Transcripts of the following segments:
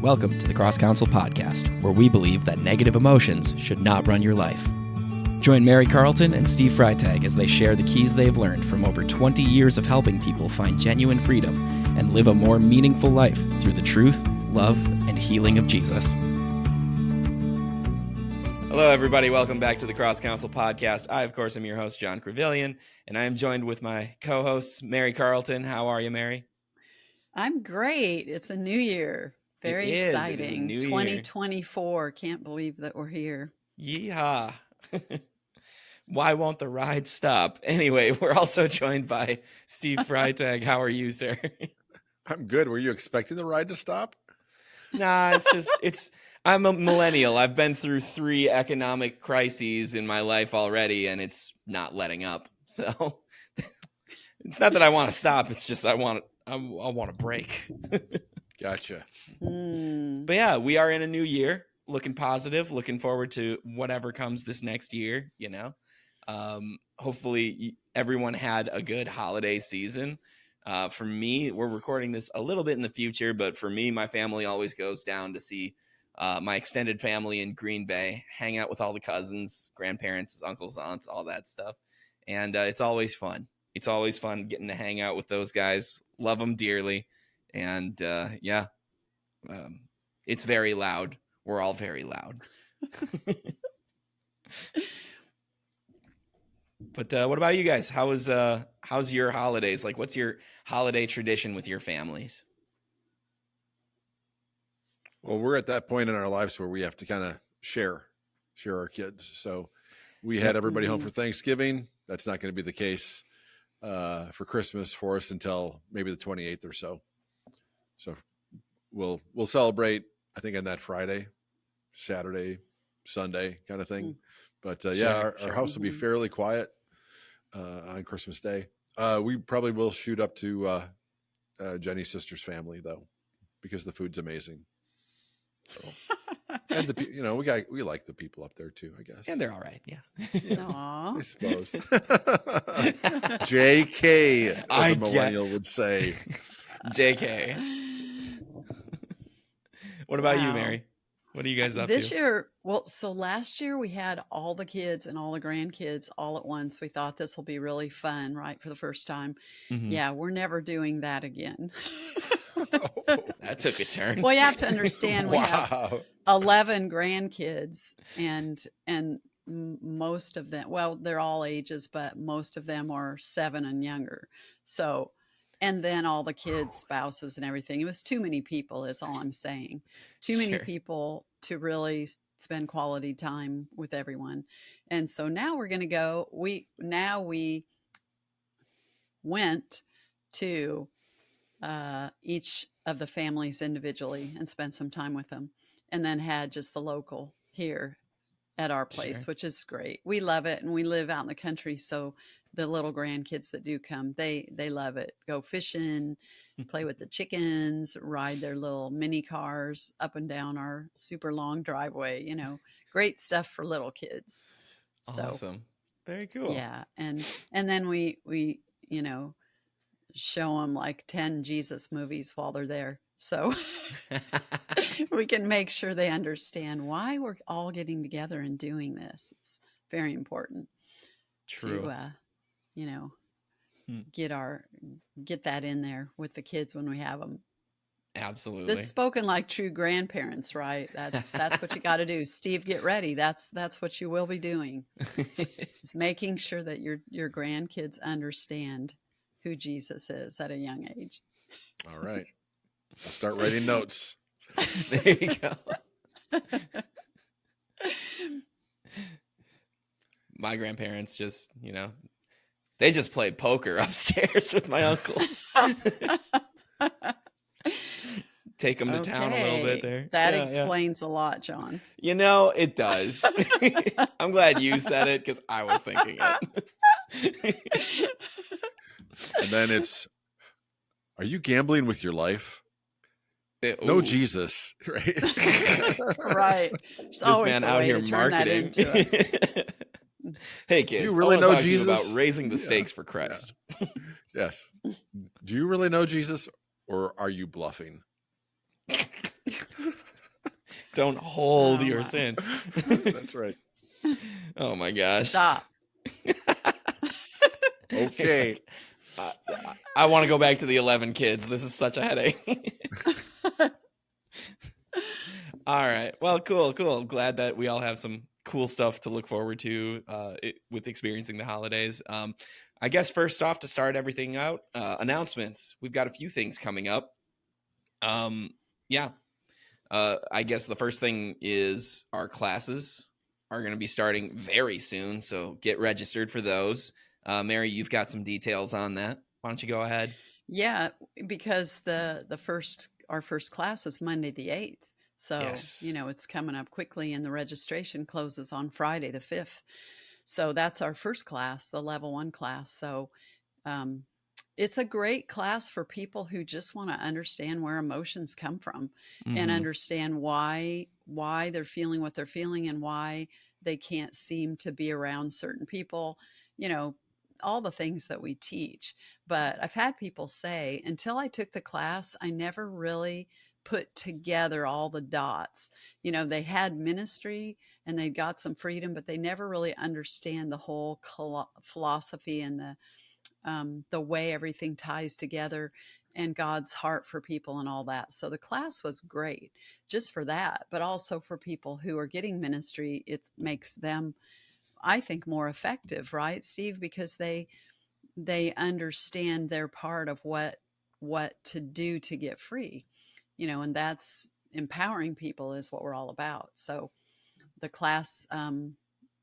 Welcome to the Cross Counsel Podcast, where we believe that negative emotions should not run your life. Join Mary Carlton and Steve Freitag as they share the keys they've learned from over 20 years of helping people find genuine freedom and live a more meaningful life through the truth, love, and healing of Jesus. Hello, everybody. Welcome back to the Cross Counsel Podcast. I, of course, am your host, John Crevillian, and I am joined with my co-hosts, Mary Carlton. How are you, Mary? I'm great. It's a new year. Very exciting. It is a new 2024. Year. Can't believe that we're here. Yeehaw. Why won't the ride stop? Anyway, we're also joined by Steve Freitag. How are you, sir? I'm good. Were you expecting the ride to stop? Nah, I'm a millennial. I've been through 3 economic crises in my life already, and it's not letting up. So it's not that I want to stop. It's just I want a break. Gotcha. But yeah, we are in a new year, looking positive, looking forward to whatever comes this next year, you know. Hopefully everyone had a good holiday season. For me, we're recording this a little bit in the future, but for me, my family always goes down to see my extended family in Green Bay, hang out with all the cousins, grandparents, uncles, aunts, all that stuff. And it's always fun. It's always fun getting to hang out with those guys. Love them dearly. And it's very loud. We're all very loud. But what about you guys? How's your holidays? Like, what's your holiday tradition with your families? Well, we're at that point in our lives where we have to kind of share our kids. So we had everybody home for Thanksgiving. That's not going to be the case for Christmas for us until maybe the 28th or so. So we'll celebrate, I think, on that Friday, Saturday, Sunday kind of thing. But our house will be fairly quiet on Christmas Day. We probably will shoot up to Jenny's sister's family though, because the food's amazing. So, and we like the people up there too, I guess. And they're all right, yeah. Aww. I suppose. JK, as a millennial would say. JK. What about you, Mary? What are you guys up to? This year, so last year we had all the kids and all the grandkids all at once. We thought this will be really fun, right, for the first time. Mm-hmm. Yeah, we're never doing that again. That took a turn. Well, you have to understand we have 11 grandkids, and most of them, well, they're all ages, but most of them are 7 and younger. So, and then all the kids' spouses and everything. It was too many people is all I'm saying. Too many people to really spend quality time with everyone. And so now we're going to go. We went to each of the families individually and spent some time with them, and then had just the local here at our place, which is great. We love it. And we live out in the country. So the little grandkids that do come, they love it. Go fishing, play with the chickens, ride their little mini cars up and down our super long driveway, great stuff for little kids. Awesome. So, very cool. Yeah. And then we show them like 10 Jesus movies while they're there. So we can make sure they understand why we're all getting together and doing this. It's very important. True. To, get that in there with the kids when we have them. Absolutely. This is spoken like true grandparents, right? That's what you got to do. Steve, get ready. That's what you will be doing. Is making sure that your grandkids understand who Jesus is at a young age. All right. I'll start writing notes. There you go. My grandparents just, they just played poker upstairs with my uncles. Take them to town a little bit there. That explains a lot, John. It does. I'm glad you said it because I was thinking it. And then are you gambling with your life? No Jesus, right? Right. This man out here marketing. Hey kids, do you really know Jesus? About raising the stakes for Christ. Yeah. Yes. Do you really know Jesus, or are you bluffing? Don't hold Oh, your my. sin. That's right. Oh my gosh. Stop. Okay. It's like, I want to go back to the 11 kids. This is such a headache. All right. Well, cool. Glad that we all have some cool stuff to look forward to with experiencing the holidays. I guess first off, to start everything out, announcements. We've got a few things coming up. Yeah. I guess the first thing is our classes are going to be starting very soon, so get registered for those. Mary, you've got some details on that. Why don't you go ahead? Yeah, because our first class is Monday the 8th. So, Yes. it's coming up quickly, and the registration closes on Friday the 5th. So that's our first class, the level 1 class. So, um, it's a great class for people who just want to understand where emotions come from and Mm-hmm. understand why they're feeling what they're feeling and why they can't seem to be around certain people, you know, all the things that we teach. But I've had people say, until I took the class, I never really put together all the dots. They had ministry and they got some freedom, but they never really understand the whole philosophy and the way everything ties together and God's heart for people and all that. So the class was great just for that, but also for people who are getting ministry, it makes them, I think, more effective, right, Steve? Because they understand their part of what to do to get free, and that's empowering people is what we're all about. So the class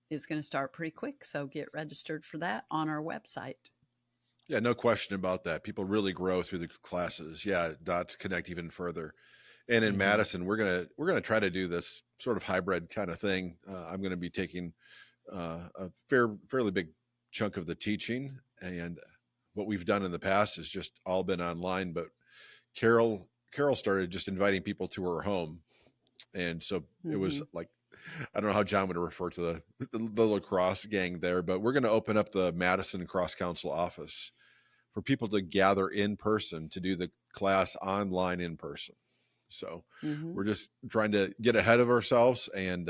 is going to start pretty quick. So get registered for that on our website. Yeah, no question about that. People really grow through the classes. Yeah, dots connect even further. And in Mm-hmm. Madison, we're gonna try to do this sort of hybrid kind of thing. I'm going to be taking a fairly big chunk of the teaching, and what we've done in the past has just all been online. But Carol started just inviting people to her home, and so it was like, I don't know how John would refer to the lacrosse gang there, but we're going to open up the Madison Cross Council office for people to gather in person to do the class online in person. So Mm-hmm. we're just trying to get ahead of ourselves and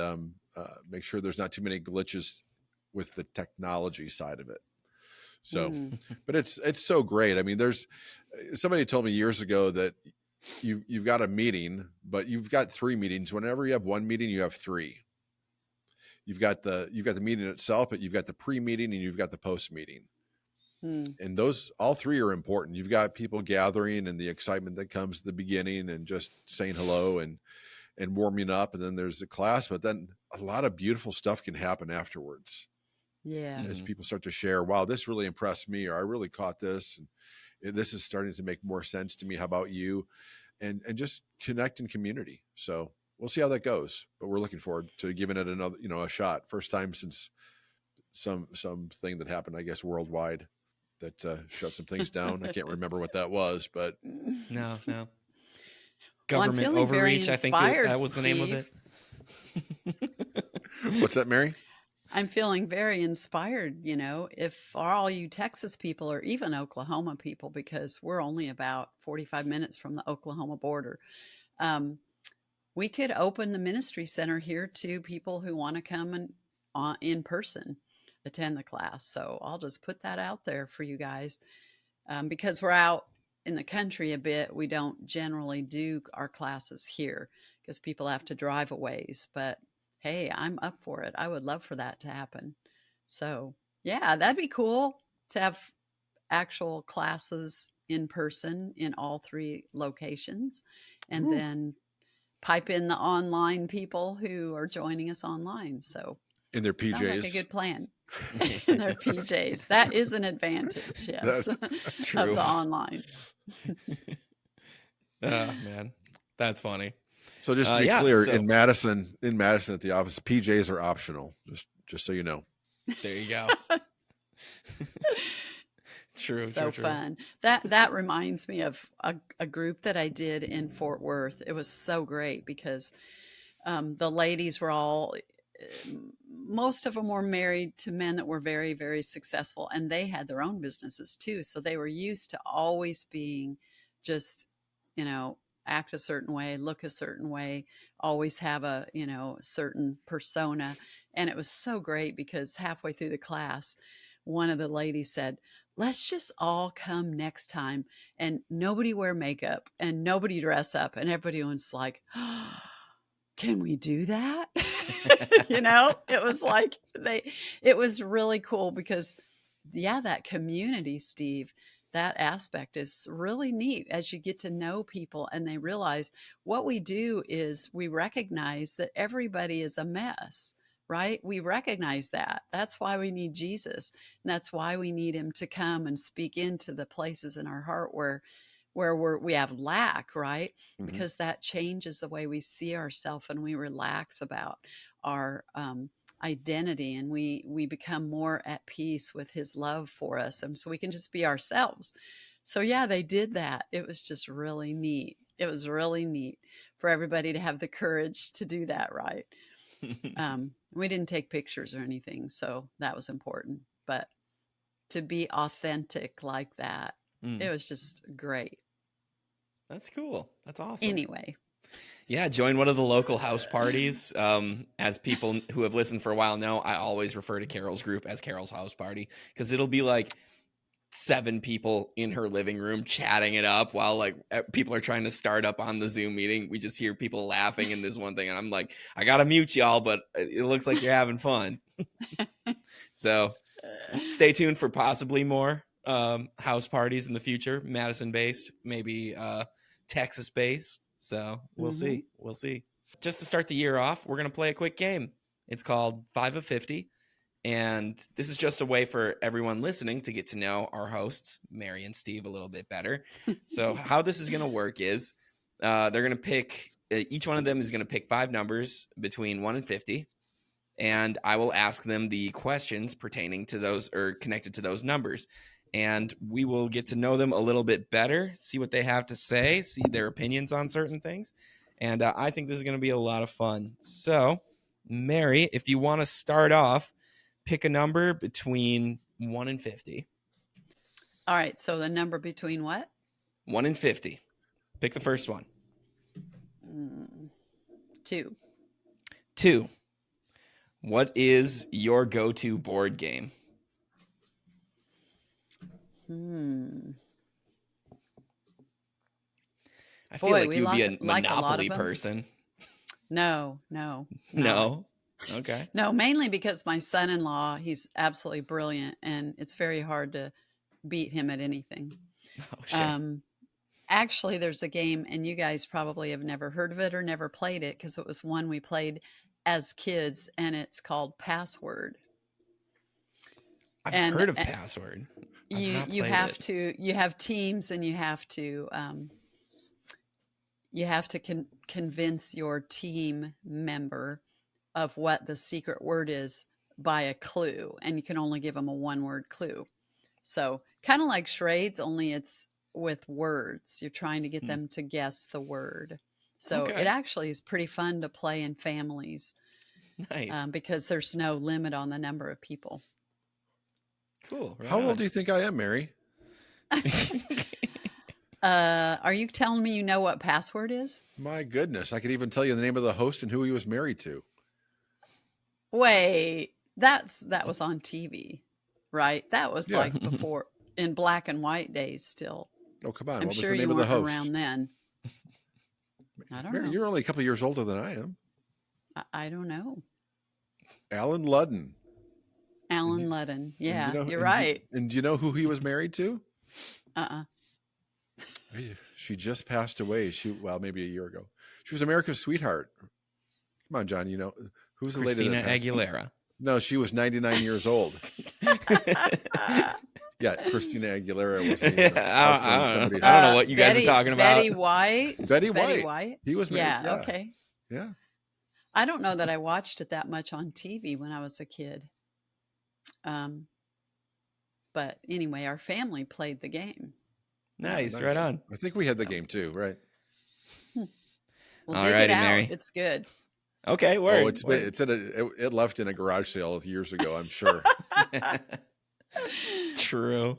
make sure there's not too many glitches with the technology side of it. So, but it's so great. I mean, there's somebody told me years ago that you've got a meeting, but you've got 3 meetings. Whenever you have one meeting, you have 3. You've got the meeting itself, but you've got the pre-meeting and you've got the post-meeting. And those all 3 are important. You've got people gathering and the excitement that comes at the beginning and just saying hello and warming up, and then there's the class, but then a lot of beautiful stuff can happen afterwards. Yeah. As people start to share, wow, this really impressed me, or I really caught this, and this is starting to make more sense to me. How about you? And just connect in community. So we'll see how that goes, but we're looking forward to giving it another, a shot. First time since something that happened, I guess, worldwide that shut some things down. I can't remember what that was, but No. Well, I'm Government feeling very overreach, I think that inspired, was the name of Steve. it. What's that, Mary? I'm feeling very inspired, if for all you Texas people or even Oklahoma people, because we're only about 45 minutes from the Oklahoma border. Um, we could open the ministry center here to people who want to come and in person attend the class. So I'll just put that out there for you guys. Because we're out in the country a bit, we don't generally do our classes here because people have to drive a ways. But hey, I'm up for it. I would love for that to happen. So yeah, that'd be cool to have actual classes in person in all 3 locations, and then pipe in the online people who are joining us online. So In their sounds like a PJs. good plan. In their PJs. That is an advantage, yes, That, of True. the online. Oh man, that's funny. so just to be Yeah, clear, so in Madison at the office, PJs are optional. Just so you know. there you go. True. So fun. That reminds me of a group that I did in Fort Worth. It was so great because the ladies were all, most of them were married to men that were very, very successful, and they had their own businesses too. So they were used to always being just, act a certain way, look a certain way, always have a, certain persona. And it was so great because halfway through the class, one of the ladies said, let's just all come next time and nobody wear makeup and nobody dress up. And everybody was like, oh, can we do that? It was like it was really cool because, yeah, that community, Steve, that aspect is really neat as you get to know people and they realize what we do is we recognize that everybody is a mess, right? We recognize that. That's why we need Jesus. And that's why we need him to come and speak into the places in our heart where we have lack, right? Mhm. Because that changes the way we see ourselves and we relax about our identity, and we become more at peace with his love for us, and so we can just be ourselves. So yeah, they did that. It was just really neat. It was really neat for everybody to have the courage to do that, right? We didn't take pictures or anything, so that was important, but to be authentic like that, it was just great. That's cool. That's awesome. Anyway, yeah, join one of the local house parties. As people who have listened for a while know, I always refer to Carol's group as Carol's house party because it'll be like 7 people in her living room chatting it up while like people are trying to start up on the Zoom meeting. We just hear people laughing in this one thing, and I'm like, I gotta mute y'all, but it looks like you're having fun. So stay tuned for possibly more house parties in the future, Madison based, maybe Texas based. So we'll see. We'll see. Just to start the year off, we're going to play a quick game. It's called 5 of 50. And this is just a way for everyone listening to get to know our hosts, Mary and Steve, a little bit better. So how this is going to work is they're going to pick, each one of them is going to pick 5 numbers between 1 and 50. And I will ask them the questions pertaining to those or connected to those numbers. And we will get to know them a little bit better, see what they have to say, see their opinions on certain things. And I think this is going to be a lot of fun. So, Mary, if you want to start off, pick a number between 1 and 50. All right. So the number between what? 1 and 50. Pick the first one. 2. 2. What is your go-to board game? I feel like you'd be a Monopoly person. No. No? Okay. No, mainly because my son-in-law, he's absolutely brilliant, and it's very hard to beat him at anything. Oh, shit. Actually, there's a game, and you guys probably have never heard of it or never played it because it was one we played as kids, and it's called Password. I've heard of Password. You have teams, and you have to convince your team member of what the secret word is by a clue, and you can only give them a 1-word clue. So kind of like charades, only it's with words. You're trying to get them to guess the word. So It actually is pretty fun to play in families. Nice. Because there's no limit on the number of people. Cool. Right. How old do you think I am, Mary? Are you telling me you know what Password is? My goodness. I could even tell you the name of the host and who he was married to. Wait, that was on TV, right? That was like before, in black and white days still. Oh, come on. I'm what was sure the name you of the weren't host? around then. I don't know. You're only a couple years older than I am. I don't know. Alan Ludden. Alan Ludden. Yeah, you're right. And do you know who he was married to? She just passed away. Maybe a year ago. She was America's sweetheart. Come on, John. You know, who's the lady that passed? Christina Aguilera. No, she was 99 years old. Yeah, Christina Aguilera was. I don't know what you guys are talking about. Betty White. Betty White. He was married. Yeah. Okay. Yeah. I don't know that I watched it that much on TV when I was a kid. But anyway, our family played the game. Nice. Right on. I think we had the game too, right? Well, dig it out. Mary. It's good. Okay, word. Oh, it left in a garage sale years ago, I'm sure. True.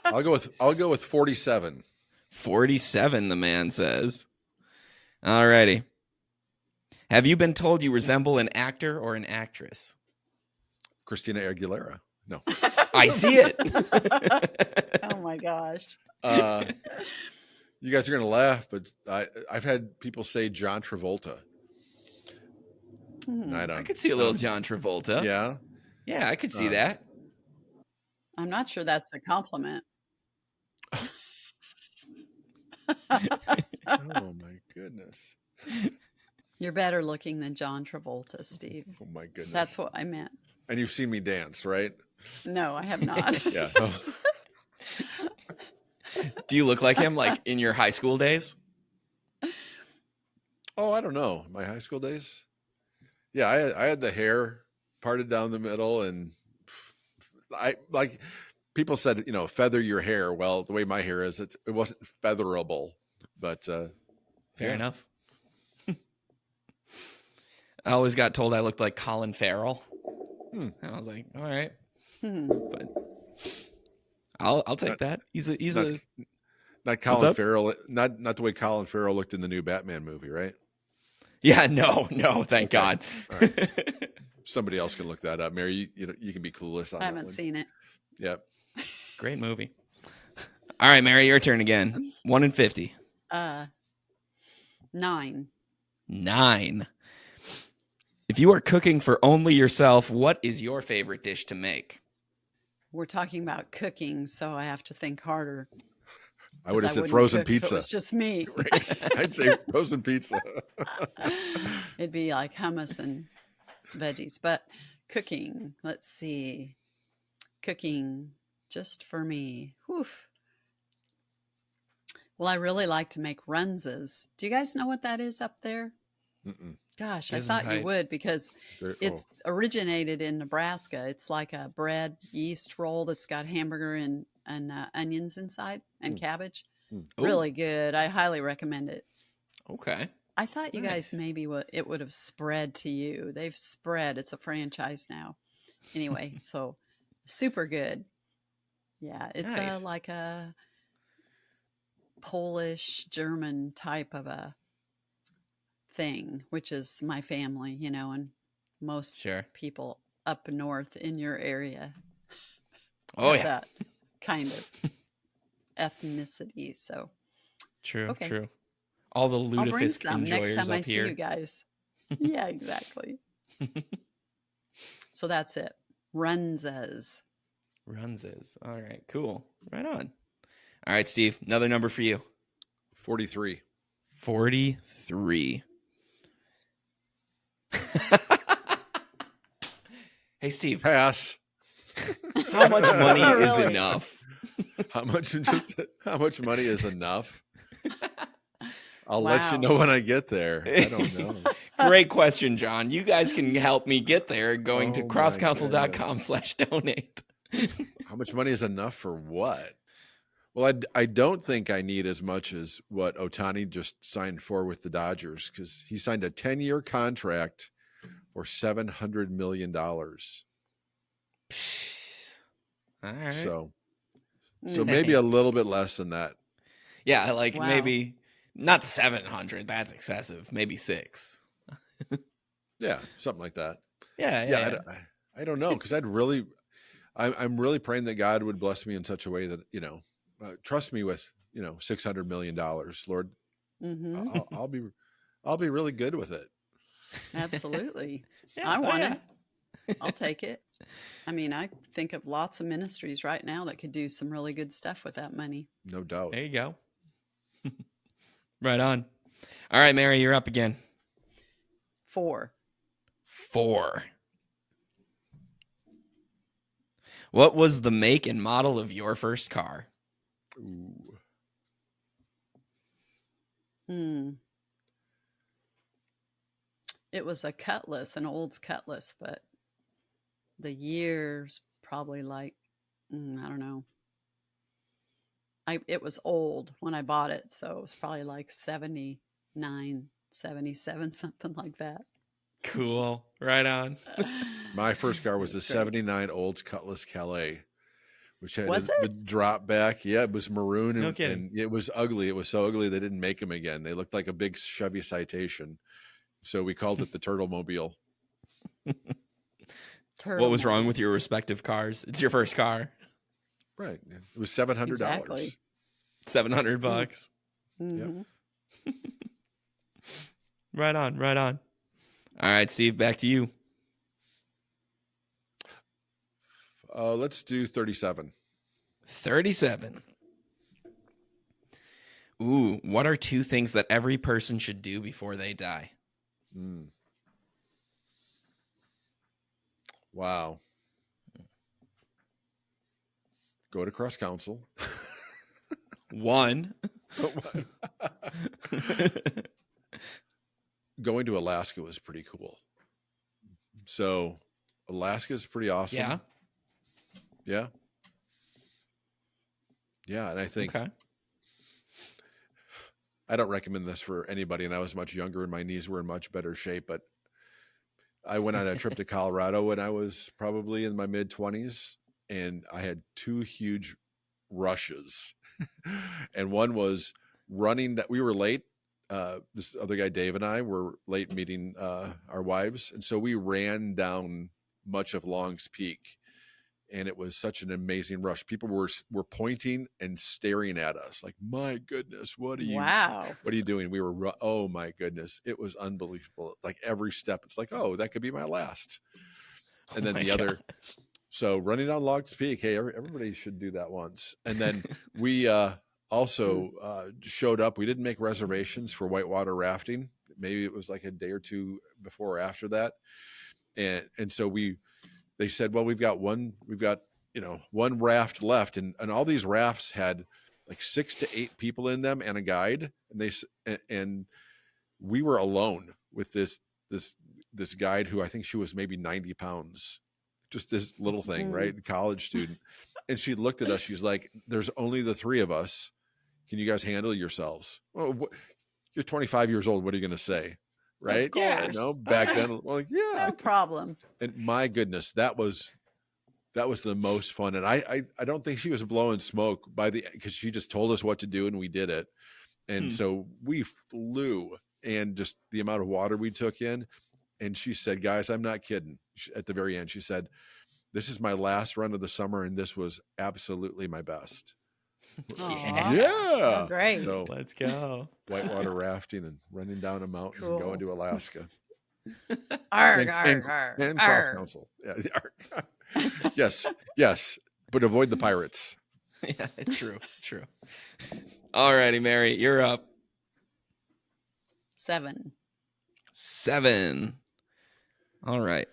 I'll go with 47. 47, the man says. All righty. Have you been told you resemble an actor or an actress? Christina Aguilera. No. I see it. Oh my gosh. You guys are going to laugh, but I've had people say John Travolta. I could see a little John Travolta. Yeah. Yeah, I could see that. I'm not sure that's a compliment. Oh my goodness. You're better looking than John Travolta, Steve. Oh my goodness. That's what I meant. And you've seen me dance, right? No, I have not. Yeah. Oh. Do you look like him, like in your high school days? Oh, I don't know. My high school days. Yeah, I had the hair parted down the middle, and I like people said, feather your hair. Well, the way my hair is, it wasn't featherable, but fair enough. I always got told I looked like Colin Farrell, and I was like, all right, but I'll take that. He's not Colin Farrell, not the way Colin Farrell looked in the new Batman movie, right? Yeah, no, thank God. All right. Somebody else can look that up. Mary, you can be clueless on that. I haven't seen it. Yep. Great movie. All right, Mary, your turn again. 1 in 50. 9. 9. If you are cooking for only yourself, what is your favorite dish to make? We're talking about cooking, so I have to think harder. I would have said frozen pizza. If it was just me. I'd say frozen pizza. It'd be like hummus and veggies. But cooking, let's see. Cooking just for me. Whew. Well, I really like to make runses. Do you guys know what that is up there? Mm-mm. Gosh, I thought you would, because it's originated in Nebraska. It's like a bread yeast roll that's got hamburger and onions inside and cabbage. Really good. I highly recommend it. Okay. I thought you guys maybe it would have spread to you. They've spread. It's a franchise now. Anyway, so super good. Yeah, it's like a Polish German type of a thing, which is my family, and most people up north in your area. Oh yeah, that kind of ethnicity. So true. All the lutefisk enjoyers next time I up here. see you guys. Yeah, exactly. So that's it. Runzas. All right, cool. Right on. All right, Steve, another number for you. 43. 43. Hey, Steve. Pass. How much money is enough? How much money is enough? I'll let you know when I get there. I don't know. Great question, John. You guys can help me get there going to crosscouncil.com/donate. How much money is enough for what? Well, I don't think I need as much as what Ohtani just signed for with the Dodgers, because he signed a 10-year contract for $700 million. All right. So maybe a little bit less than that. Yeah, maybe not 700. That's excessive. Maybe 6. Yeah, something like that. Yeah. I don't know, because I'm really praying that God would bless me in such a way that trust me with $600 million, Lord. Mm-hmm. I'll be really good with it. Absolutely. I want it. I'll take it. I mean, I think of lots of ministries right now that could do some really good stuff with that money. No doubt. There you go. Right on. All right, Mary, you're up again. 4. What was the make and model of your first car? Ooh. It was a Cutlass, an Olds Cutlass, but the year's probably I don't know. It was old when I bought it, so it was probably like 79, 77, something like that. Cool. Right on. My first car was a 79 Olds Cutlass Calais which had Was the it? drop back. Yeah, it was maroon No kidding. and it was ugly. It was so ugly they didn't make them again. They looked like a big Chevy Citation. So we called it the Turtle Mobile. What was wrong Turtle. with your respective cars? It's your first car. Right. It was $700. Exactly. $700. Mhm. Right on, right on. All right, Steve, back to you. Let's do 37. 37. Ooh, what are 2 things that every person should do before they die? Wow. Go to cross council. 1. Going to Alaska was pretty cool. So Alaska is pretty awesome. Yeah. Yeah. Yeah. And I think I don't recommend this for anybody. And I was much younger and my knees were in much better shape, but I went on a trip to Colorado when I was probably in my mid 20s and I had 2 huge rushes. And one was running that we were late. This other guy, Dave, and I were late meeting our wives. And so we ran down much of Long's Peak. And it was such an amazing rush. People were pointing and staring at us like, my goodness, what are you doing? We were, oh my goodness. It was unbelievable. Like every step, it's like, oh, that could be my last. And then the other, so running down Long's Peak, hey, everybody should do that once. And then we also showed up. We didn't make reservations for whitewater rafting. Maybe it was like a day or 2 before or after that. And so they said, well, we've got one raft left. And all these rafts had like 6 to 8 people in them and a guide. And we were alone with this guide who I think she was maybe 90 pounds, just this little thing, right? College student. And she looked at us. She's like, there's only the 3 of us. Can you guys handle yourselves? Well, you're 25 years old. What are you going to say? Right? Of course. You know, back then, well, yeah, No problem. And my goodness, that was the most fun. And I don't think she was blowing smoke because she just told us what to do and we did it. And so we flew, and just the amount of water we took in. And she said, guys, I'm not kidding. At the very end, she said, this is my last run of the summer. And this was absolutely my best. Yeah. Oh, great. So, let's go. Whitewater rafting and running down a mountain and going to Alaska. Arg, and cross council. Yeah. Yes. But avoid the pirates. Yeah, true. All righty, Mary, you're up. 7. All right.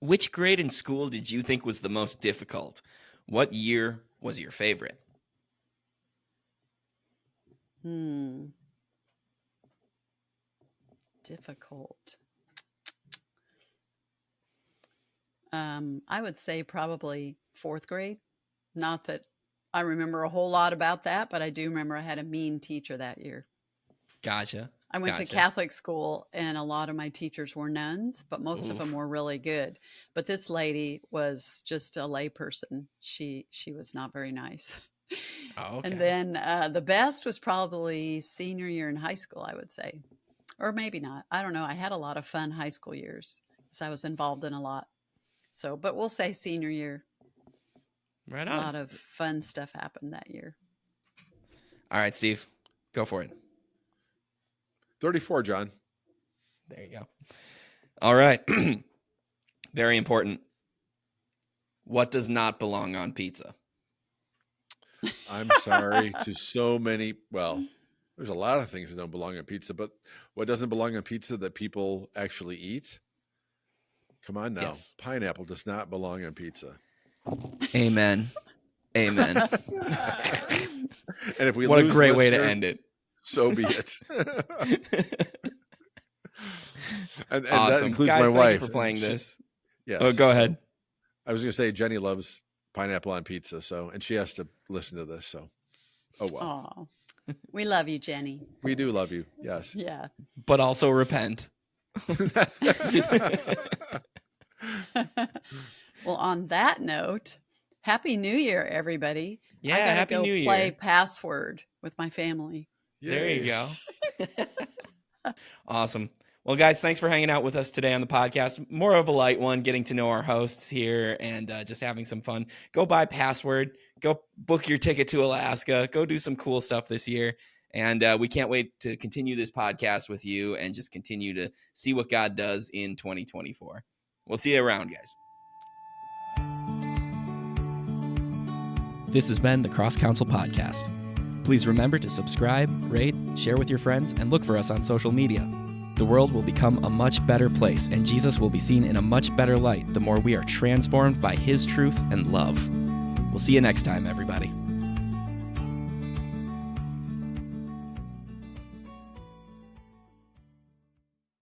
Which grade in school did you think was the most difficult? What year was your favorite? Difficult. I would say probably 4th grade. Not that I remember a whole lot about that, but I do remember I had a mean teacher that year. Gotcha. I went to Catholic school and a lot of my teachers were nuns, but most of them were really good. But this lady was just a layperson. She was not very nice. Oh, okay. And then the best was probably senior year in high school, I would say. Or maybe not. I don't know. I had a lot of fun high school years because I was involved in a lot. So, but we'll say senior year. Right on. A lot of fun stuff happened that year. All right, Steve, go for it. 34, John. There you go. All right. Very important. What does not belong on pizza? I'm sorry to so many. Well, there's a lot of things that don't belong on pizza, but what doesn't belong on pizza that people actually eat? Come on now. Yes. Pineapple does not belong on pizza. Amen. And if we what a lose great way to end it. So be it. and awesome. That includes Guys, my thank wife you for playing this. Yes. Oh, go ahead. I was going to say Jenny loves pineapple on pizza, and she has to listen to this. So, oh well. Oh, we love you, Jenny. We do love you. Yes. Yeah. But also repent. Well, on that note, Happy New Year, everybody. Yeah, I gotta Happy go New play Year. Password with my family. There you Yay. go. Awesome. Well, guys, thanks for hanging out with us today on the podcast. More of a light one, getting to know our hosts here and just having some fun. Go buy Password. Go book your ticket to Alaska. Go do some cool stuff this year. And we can't wait to continue this podcast with you and just continue to see what God does in 2024. We'll see you around, guys. This has been the Cross Council Podcast. Please remember to subscribe, rate, share with your friends, and look for us on social media. The world will become a much better place, and Jesus will be seen in a much better light the more we are transformed by his truth and love. We'll see you next time, everybody.